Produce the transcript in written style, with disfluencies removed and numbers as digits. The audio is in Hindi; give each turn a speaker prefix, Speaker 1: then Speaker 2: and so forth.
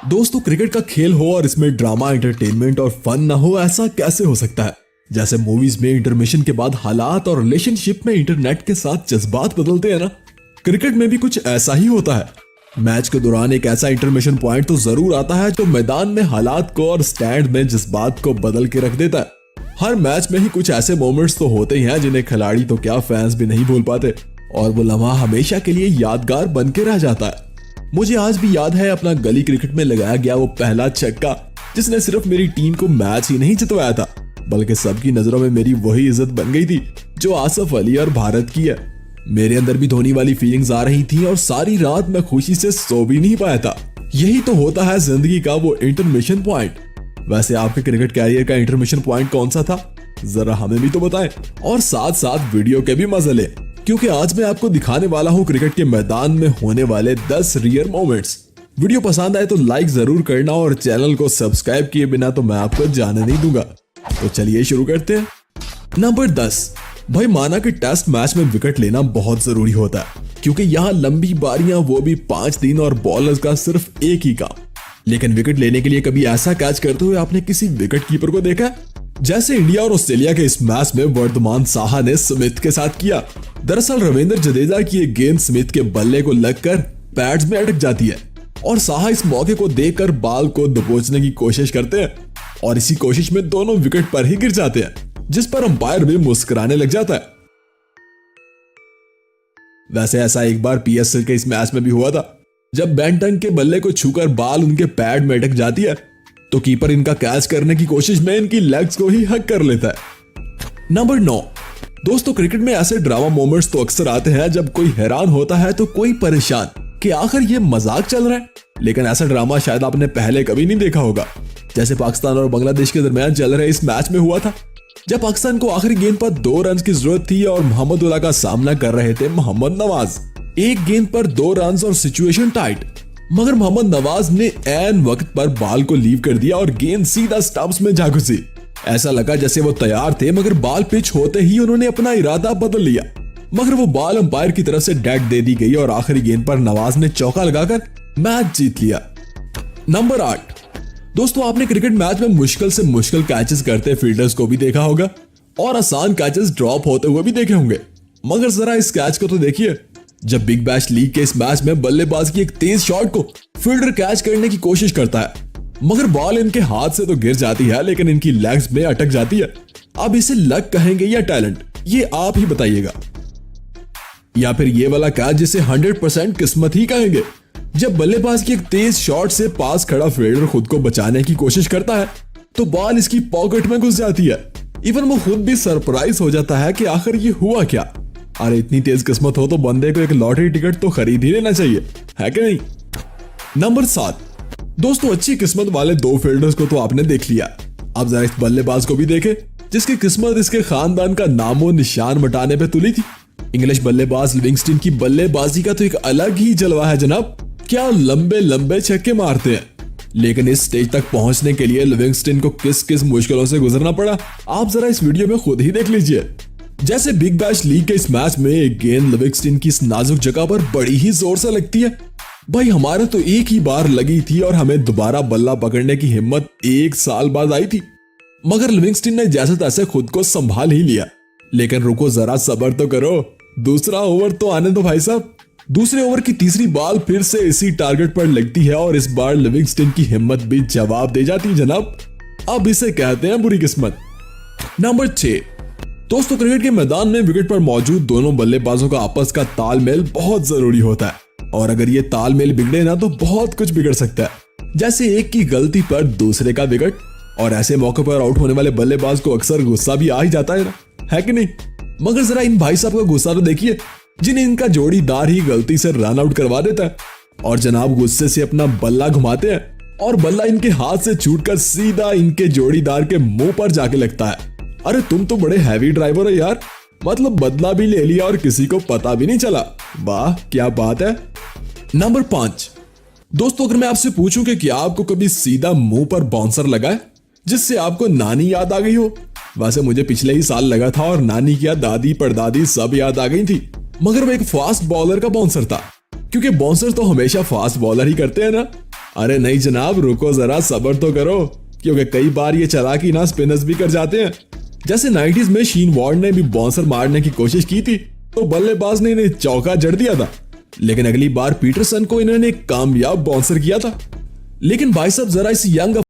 Speaker 1: दोस्तों क्रिकेट का खेल हो और इसमें ड्रामा, एंटरटेनमेंट और फन ना हो, ऐसा कैसे हो सकता है। जैसे मूवीज में इंटरमिशन के बाद हालात और रिलेशनशिप में इंटरनेट के साथ जज्बात बदलते हैं ना, क्रिकेट में भी कुछ ऐसा ही होता है। मैच के दौरान एक ऐसा इंटरमिशन पॉइंट तो जरूर आता है जो मैदान में हालात को और स्टैंड में जज्बात को बदल के रख देता है। हर मैच में ही कुछ ऐसे मोमेंट्स तो होते ही हैं जिन्हें खिलाड़ी तो क्या फैंस भी नहीं भूल पाते, और वो लम्हा हमेशा के लिए यादगार बन के रह जाता है। मुझे आज भी याद है अपना गली क्रिकेट में लगाया गया वो पहला छक्का, जिसने सिर्फ मेरी टीम को मैच ही नहीं जितवाया था, बल्कि सबकी नजरों में मेरी वही इज्जत बन गई थी जो आसिफ अली और भारत की है। मेरे अंदर भी धोनी वाली फीलिंग्स आ रही थी और सारी रात मैं खुशी से सो भी नहीं पाया था। यही तो होता है जिंदगी का वो इंटरमिशन पॉइंट। वैसे आपके क्रिकेट कैरियर का इंटरमिशन पॉइंट कौन सा था, जरा हमें भी तो बताएं, और साथ साथ वीडियो के भी मजे लें, क्योंकि आज मैं आपको दिखाने वाला हूं क्रिकेट के मैदान में होने वाले 10 रियर मोमेंट्स। वीडियो पसंद आए तो लाइक जरूर करना और चैनल को सब्सक्राइब किए बिना तो मैं आपको जाने नहीं दूंगा। तो चलिए शुरू करते हैं। नंबर 10, भाई माना कि टेस्ट मैच में विकेट लेना बहुत जरूरी होता है, क्योंकि यहाँ लंबी बारियां, वो भी 5 दिन, और बॉलर्स का सिर्फ एक ही काम। लेकिन विकेट लेने के लिए कभी ऐसा कैच करते हुए आपने किसी विकेट कीपर को देखा? जैसे इंडिया और ऑस्ट्रेलिया के इस मैच में वर्धमान साहा ने स्मिथ के साथ किया। दरअसल रविंद्र जडेजा की एक गेंद स्मिथ के बल्ले को लगकर पैड्स में अटक जाती है और साहा इस मौके को देखकर बॉल को दबोचने की कोशिश करते हैं, और इसी कोशिश में दोनों विकेट पर ही गिर जाते हैं, जिस पर अंपायर भी मुस्कुराने लग जाता है। वैसे ऐसा एक बार पीएसएल के इस मैच में भी हुआ था, जब बेंटन के बल्ले को छूकर बॉल उनके पैड में अटक जाती है तो कीपर इनका कैच करने की कोशिश में इनकी लेग्स को ही हक कर लेता है। नंबर 9, दोस्तों क्रिकेट में ऐसे ड्रामा मोमेंट्स तो अक्सर आते हैं जब कोई हैरान होता है तो कोई परेशान कि आखिर ये मजाक चल रहा है। लेकिन ऐसा ड्रामा शायद आपने पहले कभी नहीं देखा होगा, जैसे पाकिस्तान और बांग्लादेश के दरमियान चल रहे इस मैच में हुआ था, जब पाकिस्तान को आखिरी गेंद पर 2 रन की जरूरत थी और मोहम्मदुल्लाह का सामना कर रहे थे मोहम्मद नवाज। एक गेंद पर 2 रन और सिचुएशन टाइट, मगर मोहम्मद नवाज ने ऐन वक्त पर बॉल को लीव कर दिया और गेंद सीधा स्टंप्स में जा घुसी। ऐसा लगा जैसे वो तैयार थे, मगर बॉल पिच होते ही उन्होंने अपना इरादा बदल लिया, मगर वो बॉल अंपायर की तरफ से डेड दे दी गई और आखिरी गेंद पर नवाज ने चौका लगाकर मैच जीत लिया। नंबर 8, दोस्तों आपने क्रिकेट मैच में मुश्किल से मुश्किल कैचेस करते फील्डर्स को भी देखा होगा और आसान कैचेस ड्रॉप होते हुए भी देखे होंगे, मगर जरा इस कैच को तो देखिए। जब बिग बैश लीग के इस मैच में बल्लेबाज की एक तेज शॉट को फील्डर कैच करने की कोशिश करता है, मगर बॉल इनके हाथ से तो गिर जाती है लेकिन इनकी लेग्स में अटक जाती है। अब इसे लक कहेंगे या टैलेंट, ये आप ही बताइएगा, या फिर ये वाला कैच जिसे 100% किस्मत ही कहेंगे। जब बल्लेबाज की एक तेज शॉट से पास खड़ा फील्डर खुद को बचाने की कोशिश करता है तो बॉल इसकी पॉकेट में घुस जाती है। इवन वो खुद भी सरप्राइज हो जाता है कि आखिर ये हुआ क्या। अरे इतनी तेज किस्मत हो तो बंदे को एक लॉटरी टिकट तो खरीद ही लेना चाहिए, है कि नहीं। नंबर 7, दोस्तों अच्छी किस्मत वाले 2 फील्डर्स को तो आपने देख लिया, अब जरा इस बल्लेबाज को भी देखें जिसकी किस्मत इसके खानदान का नामो निशान मिटाने पे तुली थी। इंग्लिश बल्लेबाज लिविंगस्टन की बल्लेबाजी का तो एक अलग ही जलवा है जनाब। क्या लंबे लंबे छक्के मारते हैं, लेकिन इस स्टेज तक पहुंचने के लिए लिविंगस्टन को किस किस मुश्किलों से गुजरना पड़ा, आप जरा इस वीडियो में खुद ही देख लीजिए। जैसे बिग बैश लीग के इस मैच में एक गेंद लिविंगस्टन की इस नाजुक जगह पर बड़ी ही जोर से लगती है। भाई हमारे तो एक ही बार लगी थी और हमें दोबारा बल्ला पकड़ने की हिम्मत 1 साल बाद आई थी, मगर लिविंगस्टन ने जैसे तैसे खुद को संभाल ही लिया। लेकिन रुको जरा, सब्र तो करो, दूसरा ओवर तो आने दो भाई साहब। दूसरे ओवर की तीसरी बॉल फिर से इसी टारगेट पर लगती है और इस बार लिविंगस्टन की हिम्मत भी जवाब दे जाती है जनाब। अब इसे कहते हैं बुरी किस्मत। नंबर 6, दोस्तों क्रिकेट के मैदान में विकेट पर मौजूद दोनों बल्लेबाजों का आपस का तालमेल बहुत जरूरी होता है, और अगर ये तालमेल बिगड़े ना तो बहुत कुछ बिगड़ सकता है। जैसे एक की गलती पर दूसरे का विकेट, और ऐसे मौके पर आउट होने वाले बल्लेबाज को अक्सर गुस्सा भी आ ही जाता है ना, है कि नहीं। मगर जरा इन भाई साहब का गुस्सा तो देखिए, जिन्हें इनका जोड़ीदार ही गलती से रन आउट करवा देता है, और जनाब गुस्से से अपना बल्ला घुमाते हैं और बल्ला इनके हाथ से छूटकर सीधा इनके जोड़ीदार के मुंह पर जाके लगता है। अरे तुम तो बड़े हैवी ड्राइवर हो यार, मतलब बदला भी ले लिया और किसी को पता भी नहीं चला, वाह क्या बात है। नंबर 5, दोस्तों अगर मैं आपसे पूछूं कि क्या आपको कभी सीधा मुंह पर बाउंसर लगा है जिससे आपको नानी याद आ गई हो। वैसे मुझे पिछले ही साल लगा था और नानी क्या दादी परदादी सब याद आ गई थी, मगर वो एक फास्ट बॉलर का बाउंसर था, क्योंकि बाउंसर तो हमेशा फास्ट बॉलर ही करते हैं ना। अरे नहीं जनाब, रुको जरा, सब्र तो करो, क्योंकि कई बार ये चालाकी ना स्पिनर्स भी कर जाते हैं। जैसे 90s में शीन वॉर्ड ने भी बाउंसर मारने की कोशिश की थी तो बल्लेबाज ने इन्हें चौका जड़ दिया था, लेकिन अगली बार पीटरसन को इन्होंने कामयाब बाउंसर किया था। लेकिन भाई साहब, जरा इस यंग